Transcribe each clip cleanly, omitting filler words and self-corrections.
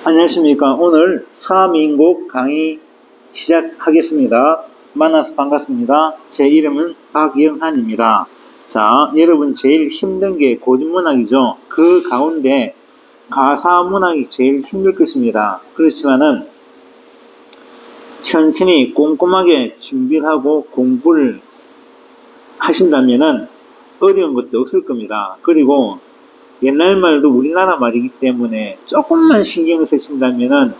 안녕하십니까. 오늘 사민곡 강의 시작하겠습니다. 만나서 반갑습니다. 제 이름은 박영한입니다. 자, 여러분 제일 힘든 게 고전문학이죠. 그 가운데 가사문학이 제일 힘들 것입니다. 그렇지만은 천천히 꼼꼼하게 준비를 하고 공부를 하신다면은 어려운 것도 없을 겁니다. 그리고 옛날 말도 우리나라 말이기 때문에 조금만 신경을 쓰신다면은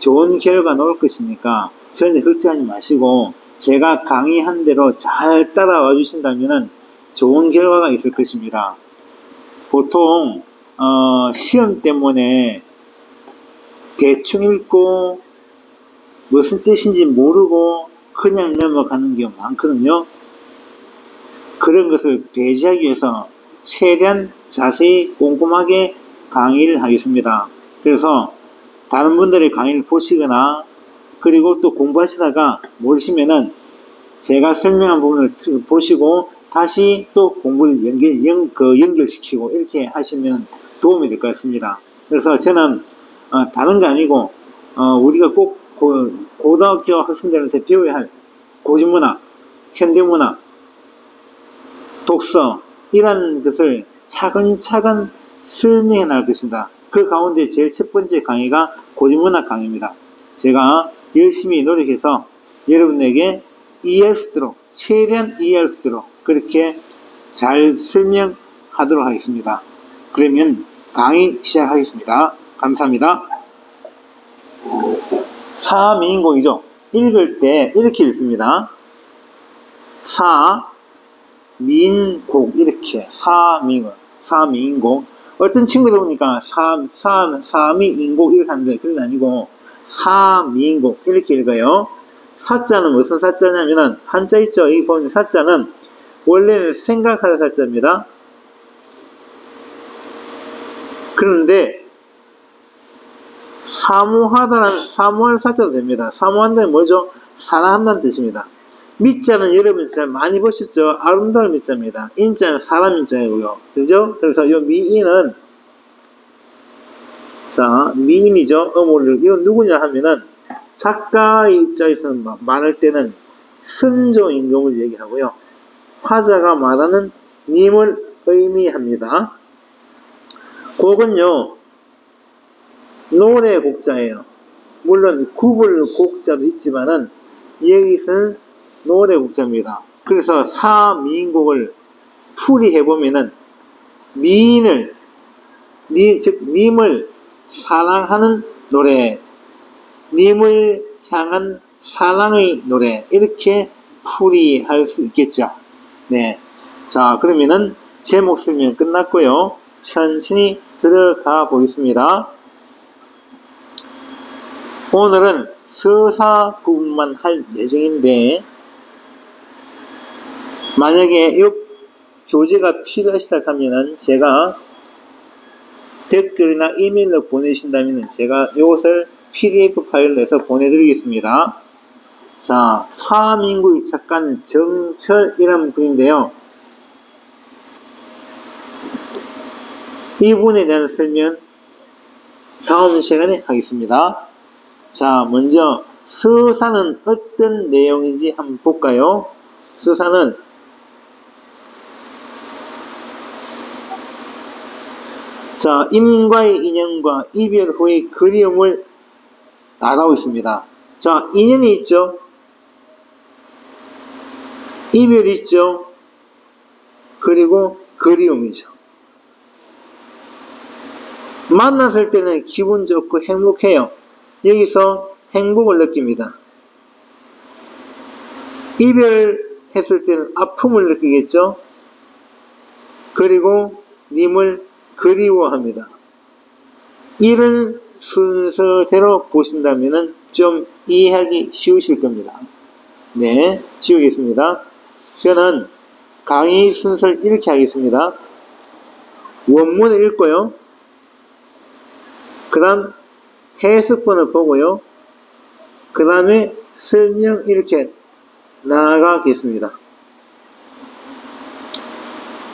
좋은 결과 나올 것이니까 전혀 걱정하지 마시고 제가 강의한 대로 잘 따라와 주신다면은 좋은 결과가 있을 것입니다. 보통 시험 때문에 대충 읽고 무슨 뜻인지 모르고 그냥 넘어가는 경우 많거든요. 그런 것을 배제하기 위해서 최대한 자세히 꼼꼼하게 강의를 하겠습니다. 그래서 다른 분들의 강의를 보시거나 그리고 또 공부하시다가 모르시면은 제가 설명한 부분을 보시고 다시 또 공부를 연결시키고 이렇게 하시면 도움이 될 것 같습니다. 그래서 저는 다른 게 아니고 우리가 꼭 고등학교 학생들한테 배워야 할 고전문학, 현대문학, 독서 이런 것을 차근차근 설명해 나갈 것입니다. 그 가운데 제일 첫 번째 강의가 고전문학 강의입니다. 제가 열심히 노력해서 여러분에게 이해할 수 있도록 최대한 이해할 수 있도록 그렇게 잘 설명하도록 하겠습니다. 그러면 강의 시작하겠습니다. 감사합니다. 사민곡이죠. 읽을 때 이렇게 읽습니다. 사민곡 이렇게 사민곡 어떤 친구들 보니까 사미인곡 이렇게 하는데 그건 아니고 사민곡 이렇게 읽어요. 사자는 무슨 사자냐면은 한자 있죠. 이 보면 사자는 원래는 생각하는 사자입니다. 그런데 사모할 사자도 됩니다. 사모한다는 뭐죠? 사랑한다는 뜻입니다. 미자는 여러분 잘 많이 보셨죠? 아름다운 미자입니다. 인자는 사람 인자이고요. 그죠? 그래서 이 미인은, 자, 미인이죠? 이건 누구냐 하면은, 작가의 입장에서 말할 때는 선조임금을 얘기하고요. 화자가 말하는 님을 의미합니다. 곡은요, 노래곡자예요. 물론 구불곡자도 있지만은, 여기서는 노래곡자입니다. 그래서 사민곡을 풀이해보면은 미인을 즉 님을 사랑하는 노래, 님을 향한 사랑의 노래 이렇게 풀이할 수 있겠죠. 네, 자 그러면은 제목 설명 끝났고요. 천천히 들어가 보겠습니다. 오늘은 서사 부분만 할 예정인데 만약에 이 교재가 필요하시다 하면은 제가 댓글이나 이메일로 보내신다면 제가 이것을 PDF 파일로 해서 보내드리겠습니다. 자, 사민국의 작가는 정철이라는 분인데요. 이분에 대한 설명 다음 시간에 하겠습니다. 자, 먼저 서사는 어떤 내용인지 한번 볼까요? 서사는 자, 임과의 인연과 이별 후의 그리움을 나타내고 있습니다. 자, 인연이 있죠. 이별이 있죠. 그리고 그리움이죠. 만났을 때는 기분 좋고 행복해요. 여기서 행복을 느낍니다. 이별했을 때는 아픔을 느끼겠죠. 그리고 님을 그리워합니다. 이런 순서대로 보신다면 좀 이해하기 쉬우실 겁니다. 네, 쉬우겠습니다. 저는 강의 순서를 이렇게 하겠습니다. 원문을 읽고요. 그 다음 해석본을 보고요. 그 다음에 설명 이렇게 나가겠습니다.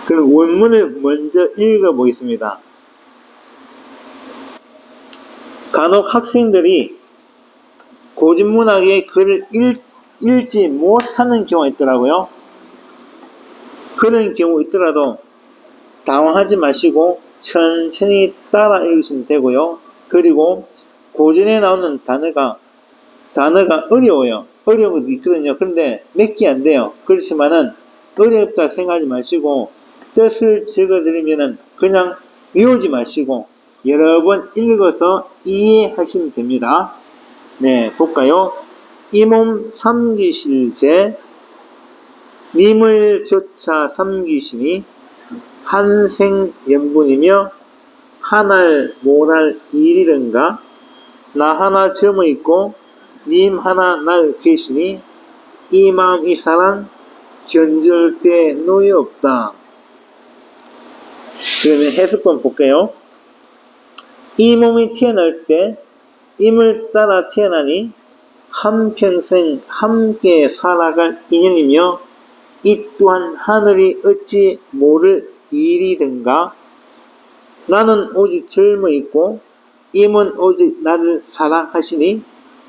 그럼 원문을 먼저 읽어보겠습니다. 간혹 학생들이 고진문학의 글을 읽지 못하는 경우가 있더라고요. 그런 경우 있더라도 당황하지 마시고 천천히 따라 읽으시면 되고요. 그리고 고전에 나오는 단어가 어려워요. 어려운 것도 있거든요. 그런데 몇 개 안 돼요. 그렇지만은 어렵다 생각하지 마시고 뜻을 적어드리면은 그냥 외우지 마시고 여러 번 읽어서 이해하시면 됩니다. 네, 볼까요? 이 몸 삼기실제 님을 조차 삼기시니 한생연분이며 한알 모랄 일이른가 나 하나 점어 있고 님 하나 날 계시니 이 마음 이 사랑 견절대 노예 없다. 그러면 해석본 볼게요. 이 몸이 태어날 때 임을 따라 태어나니 한평생 함께 살아갈 인연이며 이 또한 하늘이 어찌 모를 일이든가 나는 오직 젊어 있고 임은 오직 나를 사랑하시니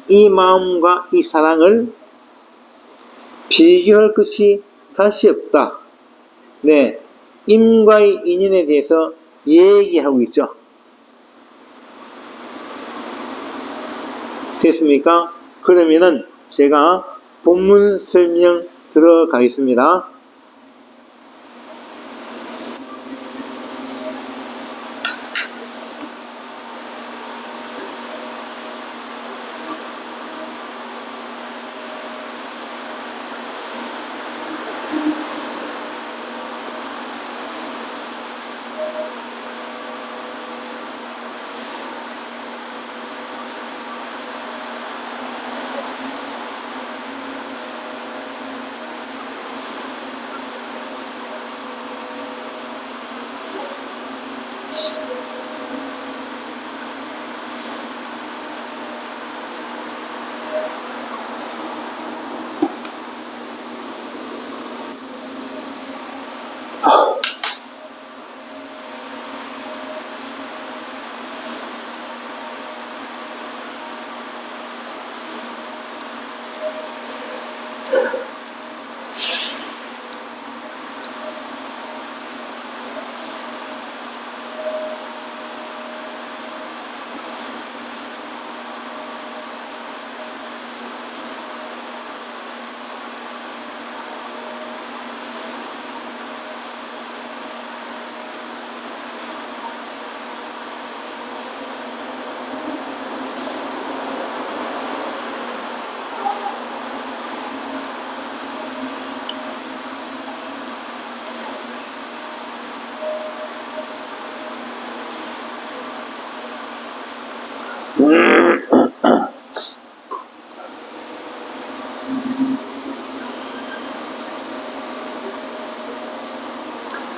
이 마음과 이 사랑을 비교할 것이 다시 없다. 네, 임과의 인연에 대해서 얘기하고 있죠. 됐습니까? 그러면은 제가 본문 설명 들어가겠습니다.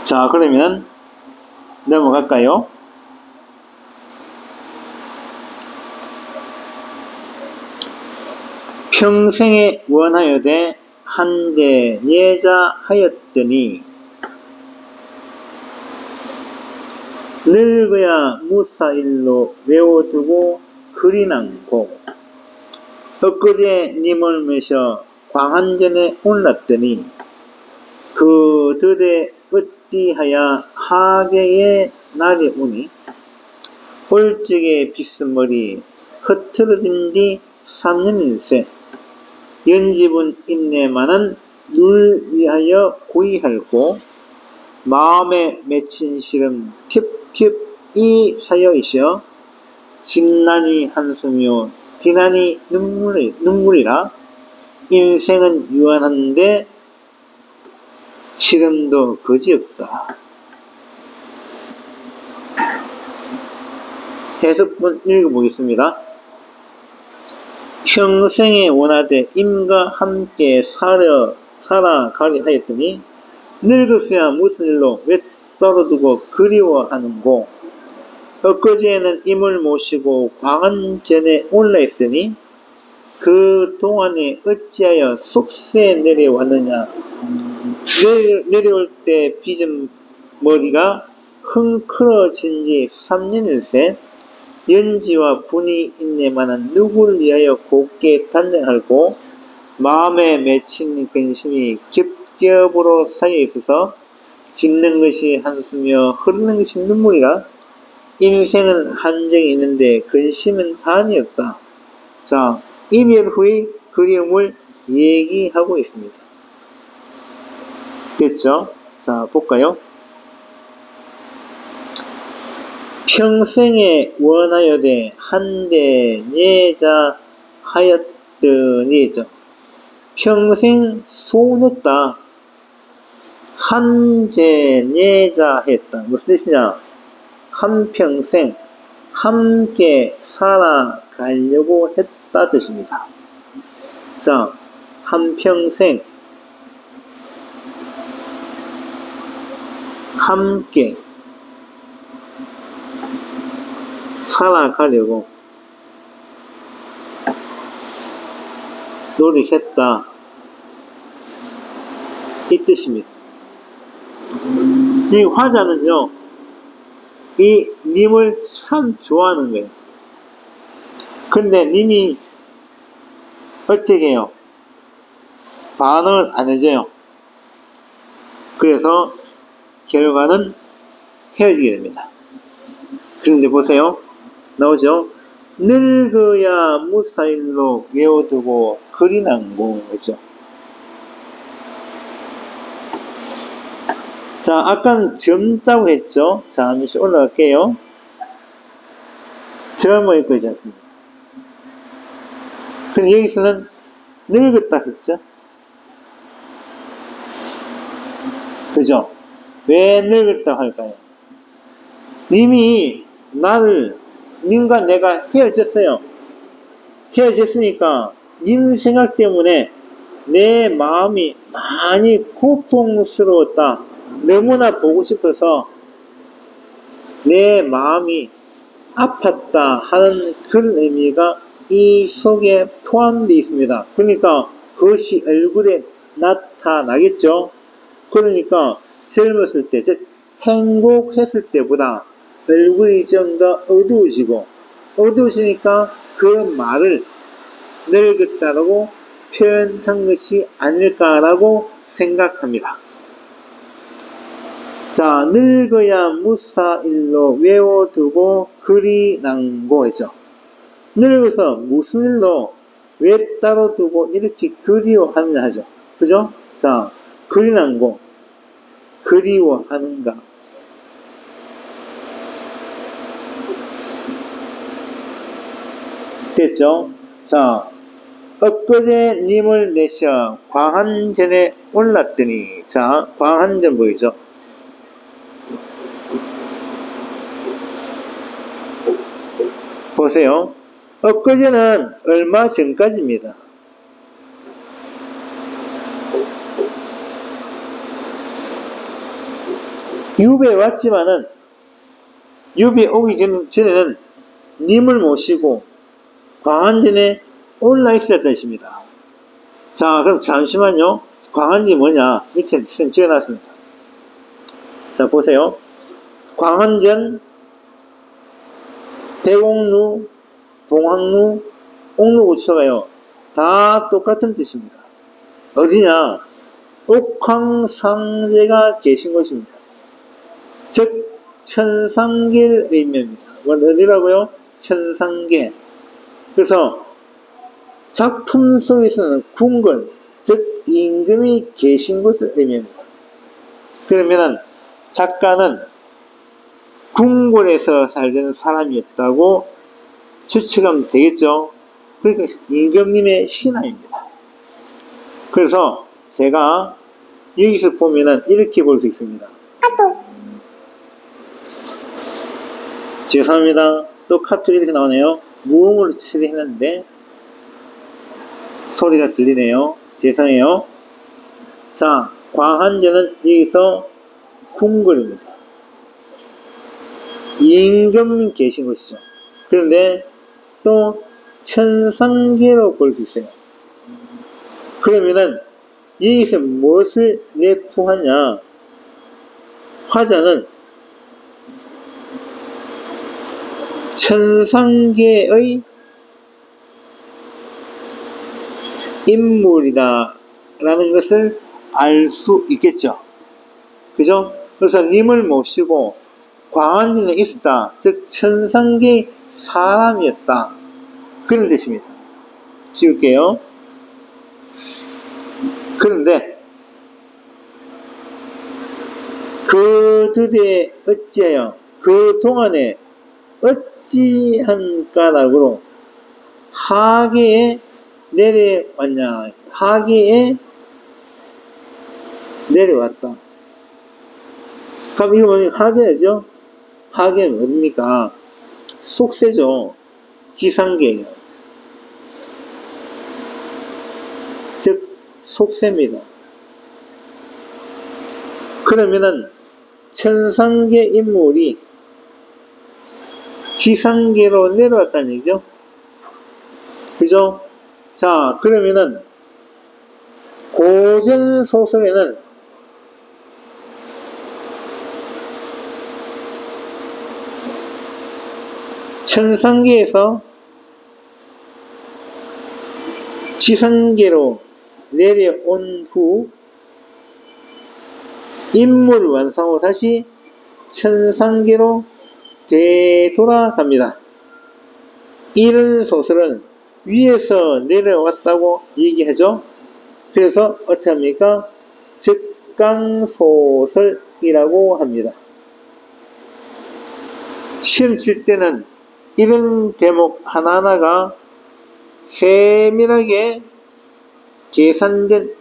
자, 그러면 넘어갈까요? 평생에 원하여대 한데 예자하였더니 늙어야 무사일로 외워두고 그리 남고 엊그제 님을 모셔 광안전에 올랐더니 그 들에 어찌하여 하계의 날이 오니 올적의 빗머리 흐트러진 뒤 3년일세 연집은 인내만은 눌 위하여 고이할고 마음에 맺힌 시름 tiptip이 사여이셔 진난이 한숨이요 디난이 눈물이라 인생은 유한한데 시름도 거지없다. 해석본 읽어보겠습니다. 평생에 원하되 임과 함께 살아가리 하였더니 늙었어야 무슨 일로 왜 떨어두고 그리워하는고 엊그제는 임을 모시고 광안전에 올라 있으니 그 동안에 어찌하여 속세에 내려왔느냐 내려올 때 빚은 머리가 흥크러진 지 3년일세 연지와 분이 있네만은 누구를 위하여 곱게 단장하고 마음에 맺힌 근심이 겹겹으로 쌓여 있어서 짓는 것이 한수며 흐르는 것이 눈물이라. 인생은 한정이 있는데 근심은 한이 없다. 자, 이별 후의 그리움을 얘기하고 있습니다. 됐죠? 자, 볼까요? 평생에 원하여되 한데 내자 하였더니 했죠. 평생 소원했다. 한제 내자 했다. 무슨 뜻이냐? 한평생 함께 살아가려고 했다 뜻입니다. 자, 한평생 함께 살아가려고 노력했다 이 뜻입니다. 이 화자는요, 이 님을 참 좋아하는 거예요. 근데 님이 어떻게 해요? 반응을 안 해줘요. 그래서 결과는 헤어지게 됩니다. 그런데 보세요. 나오죠? 늙어야 무사일로 외워두고 그리 난고 했죠. 자, 아까는 젊다고 했죠. 자, 잠시 올라갈게요. 젊을 거지 않습니까? 근데 여기서는 늙었다 했죠. 그죠? 왜 늙었다고 할까요? 님과 내가 헤어졌어요. 헤어졌으니까 님 생각 때문에 내 마음이 많이 고통스러웠다. 너무나 보고 싶어서 내 마음이 아팠다 하는 그런 의미가 이 속에 포함되어 있습니다. 그러니까 그것이 얼굴에 나타나겠죠. 그러니까 젊었을 때, 즉 행복했을 때보다 얼굴이 좀 더 어두워지니까 그 말을 늙었다라고 표현한 것이 아닐까라고 생각합니다. 자, 늙어야 무사일로 외워두고 그리 난고 했죠. 늙어서 무슨 일로 왜 따로 두고 이렇게 그리워하느냐 하죠. 그죠? 자, 그리 난고, 그리워하는가. 됐죠? 자, 엊그제 님을 내셔 광한전에 올랐더니, 자, 광한전 보이죠? 보세요. 엊그제는 얼마 전까지입니다. 유배에 왔지만은, 유배에 오기 전에는 님을 모시고 광한전에 올라 있었던 것입니다. 자, 그럼 잠시만요. 광한전이 뭐냐? 밑에 적어놨습니다. 자, 보세요. 광한전, 대곡루, 봉황루, 옥루고초가요. 다 똑같은 뜻입니다. 어디냐? 옥황상제가 계신 곳입니다. 즉, 천상계를 의미합니다. 어디라고요? 천상계. 그래서 작품 속에서는 궁궐, 즉 임금이 계신 곳을 의미합니다. 그러면 작가는 궁궐에서 살던 사람이었다고 추측하면 되겠죠. 그러니까 임금님의 신하입니다. 그래서 제가 여기서 보면은 이렇게 볼 수 있습니다. 죄송합니다. 또 카톡이 이렇게 나오네요. 무음으로 처리했는데 소리가 들리네요. 죄송해요. 자, 광한전은 여기서 궁궐입니다. 임금 계신 곳이죠. 그런데 또 천상계로 볼 수 있어요. 그러면은 여기서 무엇을 내포하냐? 화자는 천상계의 인물이다 라는 것을 알 수 있겠죠. 그죠? 그래서 님을 모시고 광한 일은 있었다. 즉 천상계 사람이었다. 그런 뜻입니다. 지울게요. 그런데 그들의 어찌하여 그 동안에 어찌한 까닭으로 하계에 내려왔냐. 하계에 내려왔다. 그럼 이거 뭐냐? 하계죠? 하계는 어딥니까? 속세죠. 지상계예요. 즉 속세입니다. 그러면은 천상계 인물이 지상계로 내려왔다는 얘기죠. 그죠? 자, 그러면은 고전 소설에는 천상계에서 지상계로 내려온 후 인물 완성후 다시 천상계로 되돌아갑니다. 이런 소설은 위에서 내려왔다고 얘기하죠. 그래서 어떻게 합니까? 즉강소설이라고 합니다. 시험 칠 때는 이런 대목 하나하나가 세밀하게 계산된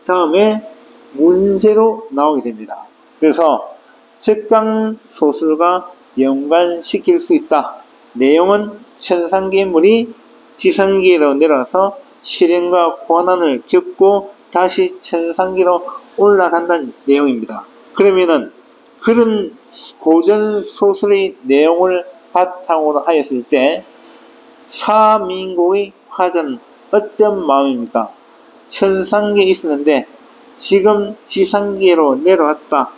다음에 문제로 나오게 됩니다. 그래서 즉강소설과 연관시킬 수 있다. 내용은 천상계 인물이 지상계로 내려와서 시련과 고난을 겪고 다시 천상계로 올라간다는 내용입니다. 그러면은 그런 고전 소설의 내용을 바탕으로 하였을 때 사민국의 화자는 어떤 마음입니까? 천상계에 있었는데 지금 지상계로 내려왔다.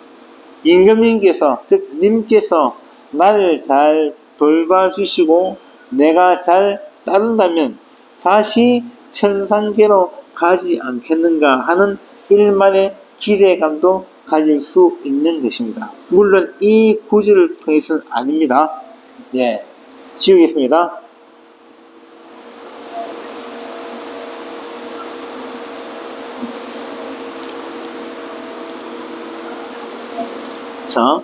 임금님께서, 즉 님께서 나를 잘 돌봐주시고 내가 잘 따른다면 다시 천상계로 가지 않겠는가 하는 일만의 기대감도 가질 수 있는 것입니다. 물론 이 구절을 통해서는 아닙니다. 예, 지우겠습니다. 자,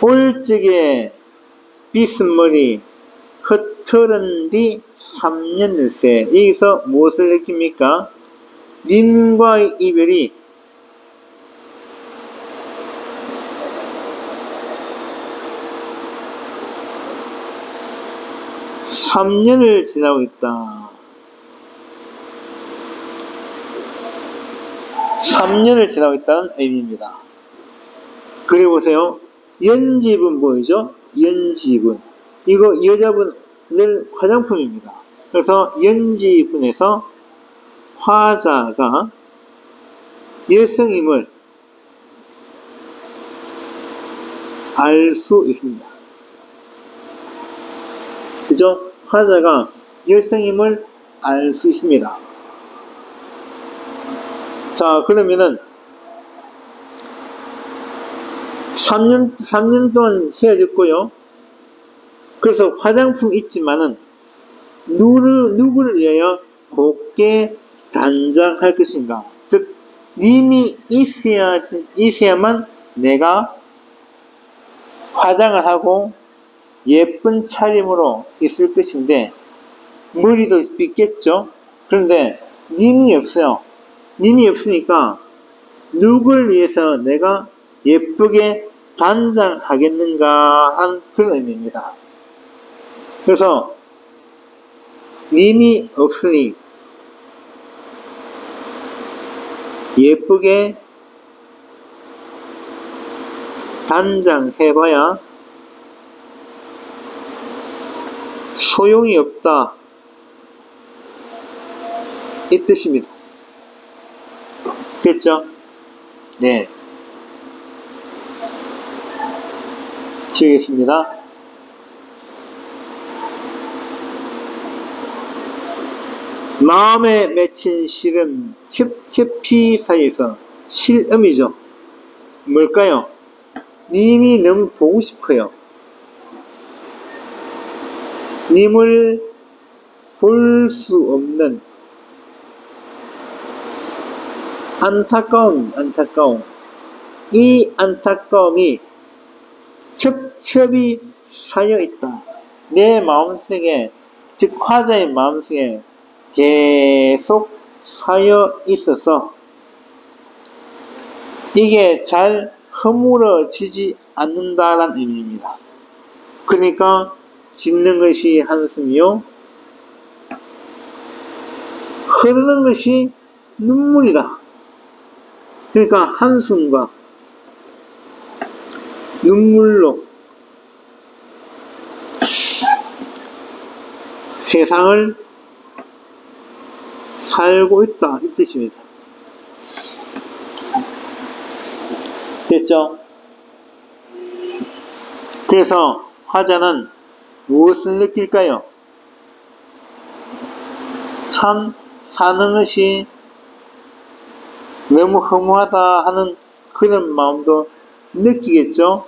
올적에 비스머리 흩트른 뒤 3년일세. 여기서 무엇을 느낍니까? 님과의 이별이 (3년을) 지나고 있다. 3년을 지나고 있다는 의미입니다. 그래 보세요. 연지분 보이죠? 연지분. 이거 여자분들 화장품입니다. 그래서 연지분에서 화자가 여성임을 알 수 있습니다. 그죠? 화자가 여성임을 알 수 있습니다. 자, 그러면은 3년 동안 헤어졌고요. 그래서 화장품이 있지만은 누구를 위하여 곱게 단장할 것인가? 즉 님이 있어야만 내가 화장을 하고 예쁜 차림으로 있을 것인데 머리도 빗겠죠. 그런데 님이 없어요. 님이 없으니까 누굴 위해서 내가 예쁘게 단장하겠는가 하는 그런 의미입니다. 그래서 님이 없으니 예쁘게 단장해봐야 소용이 없다, 이 뜻입니다. 됐죠? 네. 지우겠습니다. 마음에 맺힌 실은 첩첩히 사이에서 실음이죠. 뭘까요? 님이 너무 보고 싶어요. 님을 볼 수 없는 안타까움. 이 안타까움이 첩첩이 쌓여 있다. 내 마음속에, 즉 화자의 마음속에 계속 쌓여 있어서 이게 잘 허물어지지 않는다라는 의미입니다. 그러니까 짓는 것이 한숨이요, 흐르는 것이 눈물이다. 그러니까 한숨과 눈물로 세상을 살고 있다, 이 뜻입니다. 됐죠? 그래서 화자는 무엇을 느낄까요? 참 사는 것이 너무 허무하다 하는 그런 마음도 느끼겠죠?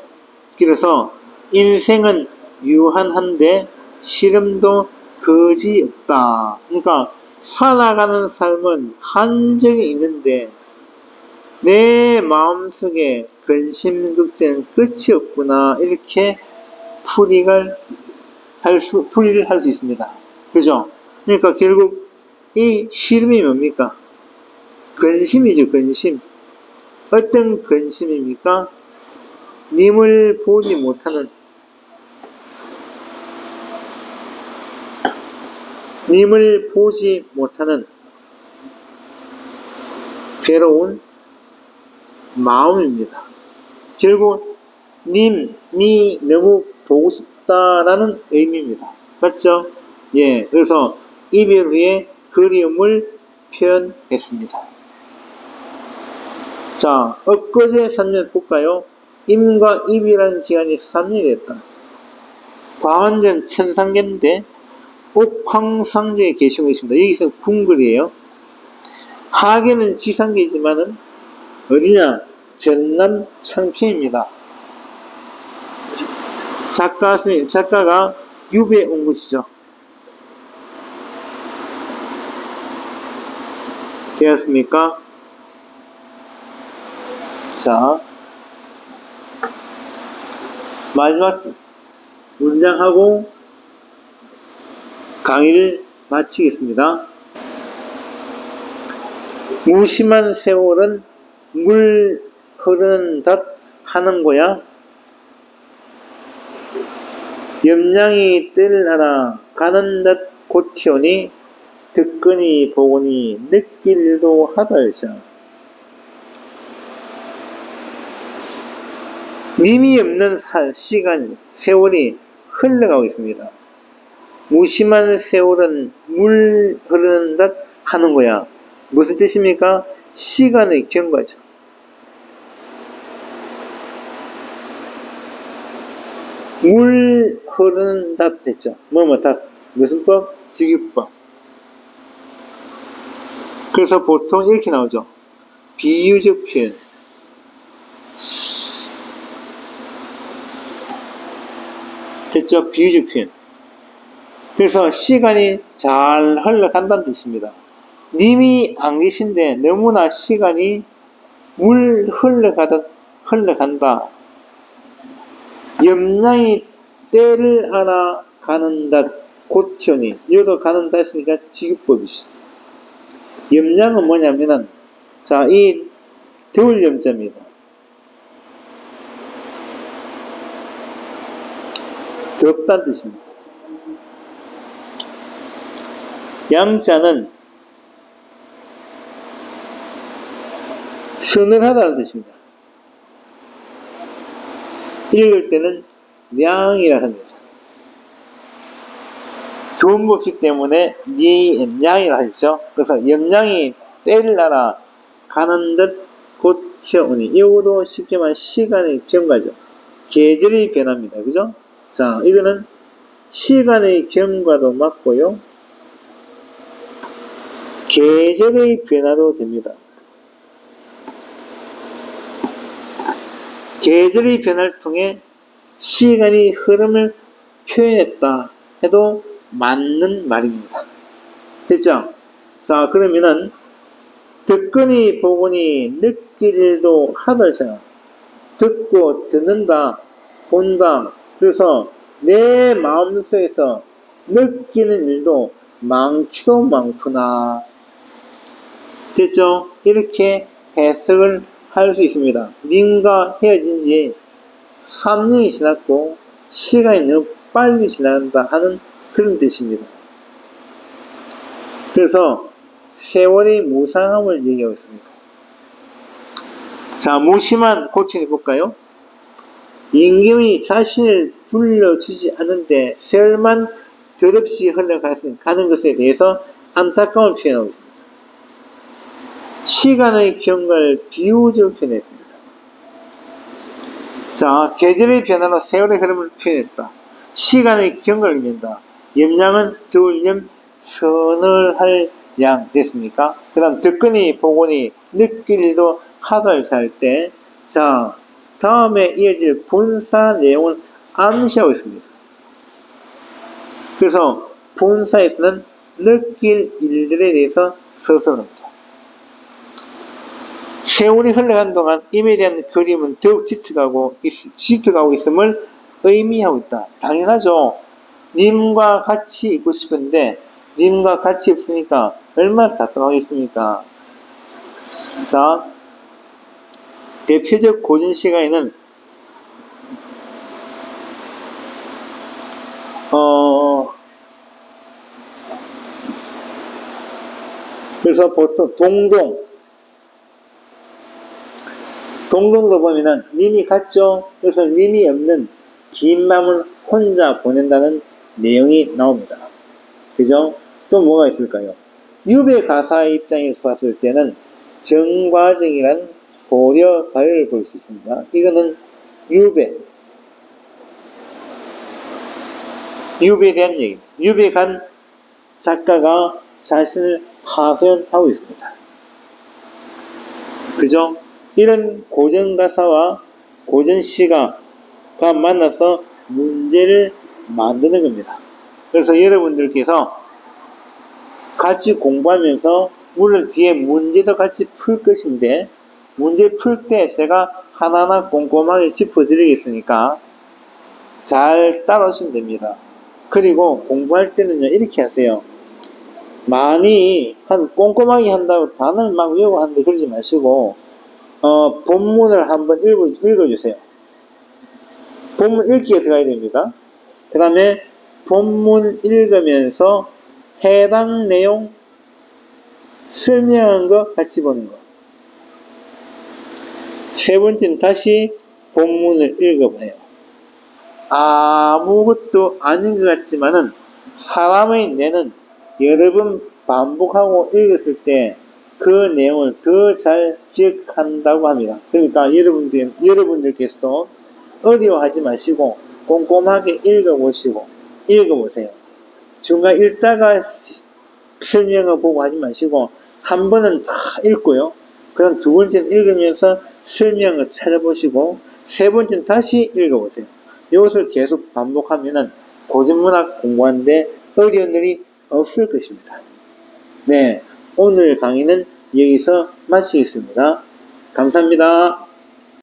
그래서 인생은 유한한데 시름도 거지없다. 그러니까 살아가는 삶은 한정이 있는데 내 마음속에 근심걱정은 끝이 없구나, 이렇게 풀이를 할 수 있습니다. 그죠? 그러니까 결국 이 시름이 뭡니까? 근심이죠, 근심. 어떤 근심입니까? 님을 보지 못하는, 님을 보지 못하는 괴로운 마음입니다. 결국 님이 너무 보고 싶다라는 의미입니다. 맞죠? 예, 그래서 이별 후에 그리움을 표현했습니다. 자, 엊그제 3년 볼까요? 임과 입이라는 기간이 3년이었다. 과완전 천상계인데 옥황상제에 계시고 있습니다. 여기서 궁글이에요. 하계는 지상계이지만은 어디냐? 전남 창평입니다. 작가가 유배에 온 곳이죠. 되었습니까? 자, 마지막 문장하고 강의를 마치겠습니다. 무심한 세월은 물 흐르는 듯 하는 거야. 염량이 뜰 하나 가는 듯 곧튀오니 듣거니 보거니 느낄도 하달자. 님이 없는 시간, 세월이 흘러가고 있습니다. 무심한 세월은 물 흐르는 듯 하는 거야. 무슨 뜻입니까? 시간의 경과죠. 물 흐르는 듯 됐죠. 듯. 무슨 법? 직유법. 그래서 보통 이렇게 나오죠. 비유적 표현. 됐죠? 비유적 표현. 그래서 시간이 잘 흘러간다는 뜻입니다. 님이 안 계신데 너무나 시간이 물 흘러간다. 염량이 때를 알아 가는 듯 곧튀오니, 여기도 가는 듯 했으니까 직유법이죠. 염량은 뭐냐면은, 자, 이 더울 염자입니다. 덥다는 뜻입니다. 양자는 서늘하다는 뜻입니다. 읽을 때는 량이라 합니다. 좋은 법칙 때문에 량이라 하죠. 그래서 염량이 때를 알아 가는 듯 곧 튀어오니, 이것도 쉽게 말하면 시간의 경과죠. 계절의 변화입니다. 그죠? 자, 이거는 시간의 경과도 맞고요. 계절의 변화도 됩니다. 계절의 변화를 통해 시간의 흐름을 표현했다 해도 맞는 말입니다. 됐죠? 자, 그러면은 듣거니 보거니 느끼기도 하더라. 듣고 듣는다, 본다. 그래서 내 마음속에서 느끼는 일도 많기도 많구나. 됐죠? 이렇게 해석을 할 수 있습니다. 님과 헤어진 지 3년이 지났고 시간이 너무 빨리 지난다 하는 그런 뜻입니다. 그래서 세월의 무상함을 얘기하고 있습니다. 자, 무심한 고칭해 볼까요? 임금이 자신을 불러주지 않는데 세월만 더없이 흘러가는 것에 대해서 안타까움을 표현하고 있습니다. 시간의 경과를 비유적으로 표현했습니다. 자, 계절의 변화로 세월의 흐름을 표현했다. 시간의 경과를 의미한다. 염량은 들염 서늘할 양 됐습니까? 그 다음 듣거니 보거니 느낄일도 하달 잘 때. 자, 다음에 이어질 본사 내용을 암시하고 있습니다. 그래서 본사에서는 느낄 일들에 대해서 서술합니다. 세월이 흘러간 동안 임에 대한 그림은 더욱 짙어가고 있음을 의미하고 있다. 당연하죠. 님과 같이 있고 싶은데 님과 같이 없으니까 얼마나 답답하겠습니까? 자, 대표적 고전 시가에는 그래서 보통 동동도 보면은 님이 같죠. 그래서 님이 없는 긴 밤을 혼자 보낸다는 내용이 나옵니다. 그죠? 또 뭐가 있을까요? 유배 가사의 입장에서 봤을 때는 정과정이란 고려 가요를 볼 수 있습니다. 이거는 유배에 대한 얘기입니다. 유배 간 작가가 자신을 하소연하고 있습니다. 그죠? 이런 고전 가사와 고전 시가가 만나서 문제를 만드는 겁니다. 그래서 여러분들께서 같이 공부하면서 물론 뒤에 문제도 같이 풀 것인데 문제 풀 때 제가 하나하나 꼼꼼하게 짚어드리겠으니까 잘 따라오시면 됩니다. 그리고 공부할 때는요 이렇게 하세요. 많이 꼼꼼하게 한다고 단어를 막 외우고 하는데 그러지 마시고 본문을 한번 읽어주세요. 본문 읽기에서 가야 됩니다. 그 다음에 본문 읽으면서 해당 내용 설명한 거 같이 보는 거. 세 번째는 다시 본문을 읽어봐요. 아무것도 아닌 것 같지만은 사람의 뇌는 여러 번 반복하고 읽었을 때 그 내용을 더 잘 기억한다고 합니다. 그러니까 여러분들께서 어려워하지 마시고 꼼꼼하게 읽어보세요. 중간 읽다가 설명을 보고 하지 마시고 한 번은 다 읽고요. 그 다음 두 번째는 읽으면서 설명을 찾아보시고 세 번째는 다시 읽어보세요. 이것을 계속 반복하면은 고전문학 공부하는데 어려운 일이 없을 것입니다. 네, 오늘 강의는 여기서 마치겠습니다. 감사합니다.